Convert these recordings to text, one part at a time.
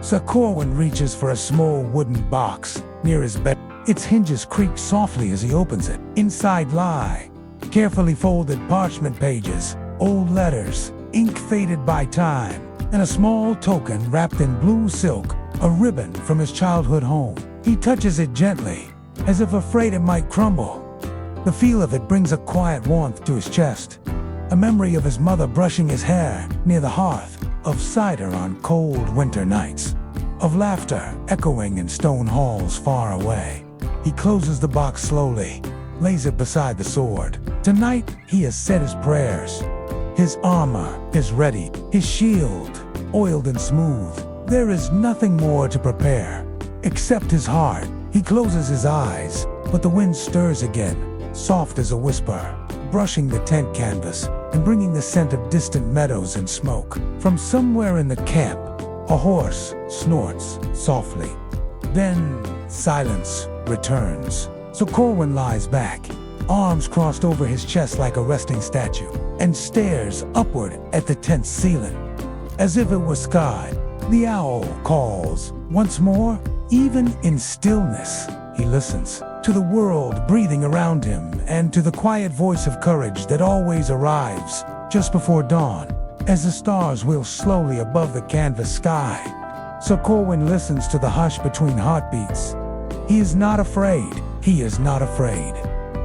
Sir Corwin reaches for a small wooden box near his bed. Its hinges creak softly as he opens it. Inside lie carefully folded parchment pages, old letters, ink faded by time, and a small token wrapped in blue silk, a ribbon from his childhood home. He touches it gently, as if afraid it might crumble. The feel of it brings a quiet warmth to his chest, a memory of his mother brushing his hair near the hearth, of cider on cold winter nights, of laughter echoing in stone halls far away. He closes the box slowly, lays it beside the sword. Tonight, he has said his prayers. His armor is ready, his shield oiled and smooth. There is nothing more to prepare, except his heart. He closes his eyes, but the wind stirs again, soft as a whisper, brushing the tent canvas and bringing the scent of distant meadows and smoke. From somewhere in the camp, a horse snorts softly. Then silence returns. So Corwin lies back, arms crossed over his chest like a resting statue, and stares upward at the tent's ceiling. As if it were sky, the owl calls once more. Even in stillness, he listens to the world breathing around him and to the quiet voice of courage that always arrives just before dawn, as the stars wheel slowly above the canvas sky. So Corwin listens to the hush between heartbeats. He is not afraid. He is not afraid.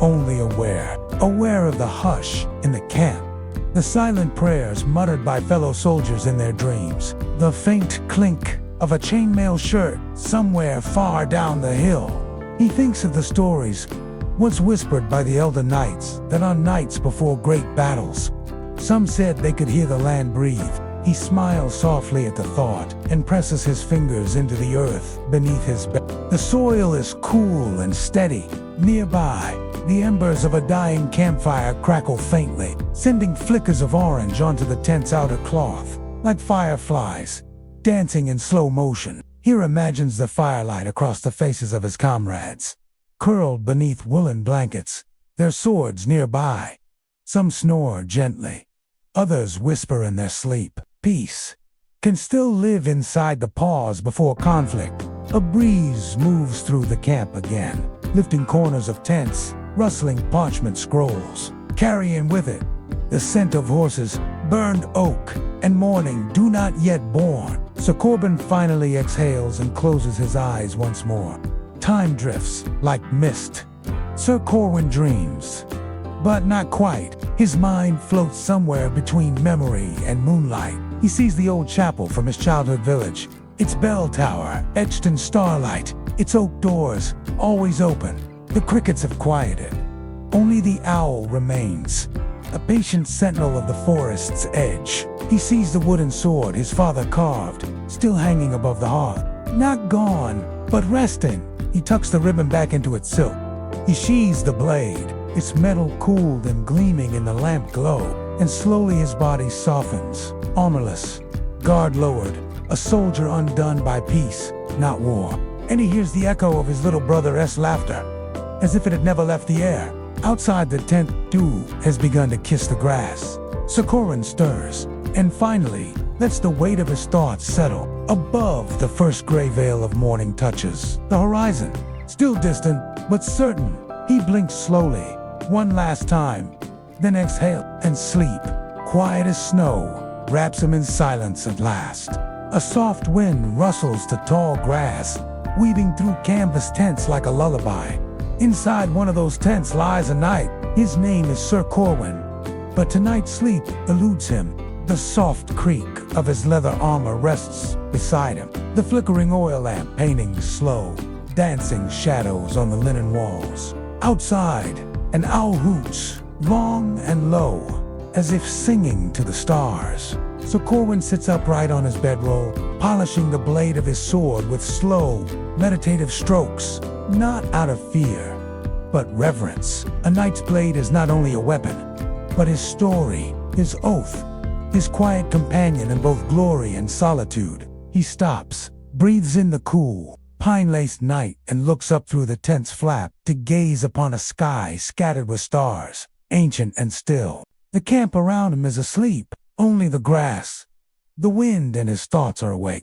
Only aware of the hush in the camp. The silent prayers muttered by fellow soldiers in their dreams. The faint clink of a chainmail shirt somewhere far down the hill. He thinks of the stories once whispered by the elder knights, that on nights before great battles, some said they could hear the land breathe. He smiles softly at the thought and presses his fingers into the earth beneath his bed. The soil is cool and steady. Nearby, the embers of a dying campfire crackle faintly, sending flickers of orange onto the tent's outer cloth, like fireflies, dancing in slow motion. He imagines the firelight across the faces of his comrades, curled beneath woolen blankets, their swords nearby. Some snore gently, others whisper in their sleep. Peace can still live inside the pause before conflict. A breeze moves through the camp again, lifting corners of tents, rustling parchment scrolls, carrying with it the scent of horses, burned oak, and morning dew not yet born. So Corwin finally exhales and closes his eyes once more. Time drifts like mist. Sir Corwin dreams, but not quite. His mind floats somewhere between memory and moonlight. He sees the old chapel from his childhood village, its bell tower etched in starlight, its oak doors always open. The crickets have quieted. Only the owl remains, a patient sentinel of the forest's edge. He sees the wooden sword his father carved, still hanging above the hearth. Not gone, but resting. He tucks the ribbon back into its silk. He sheathes the blade, its metal cooled and gleaming in the lamp glow, and slowly his body softens, armorless, guard lowered, a soldier undone by peace, not war. And he hears the echo of his little brother's laughter, as if it had never left the air. Outside the tent, dew has begun to kiss the grass. Sir Corwin stirs, and finally lets the weight of his thoughts settle. Above, the first gray veil of morning touches the horizon, still distant, but certain. He blinks slowly, one last time, then exhales, and sleep, quiet as snow, wraps him in silence at last. A soft wind rustles the tall grass, weaving through canvas tents like a lullaby. Inside one of those tents lies a knight. His name is Sir Corwin, but tonight's sleep eludes him. The soft creak of his leather armor rests beside him, the flickering oil lamp painting slow, dancing shadows on the linen walls. Outside, an owl hoots, long and low, as if singing to the stars. So Corwin sits upright on his bedroll, polishing the blade of his sword with slow, meditative strokes, not out of fear, but reverence. A knight's blade is not only a weapon, but his story, his oath, his quiet companion in both glory and solitude. He stops, breathes in the cool, pine-laced night, and looks up through the tent's flap to gaze upon a sky scattered with stars, ancient and still. The camp around him is asleep. Only the grass, the wind, and his thoughts are awake.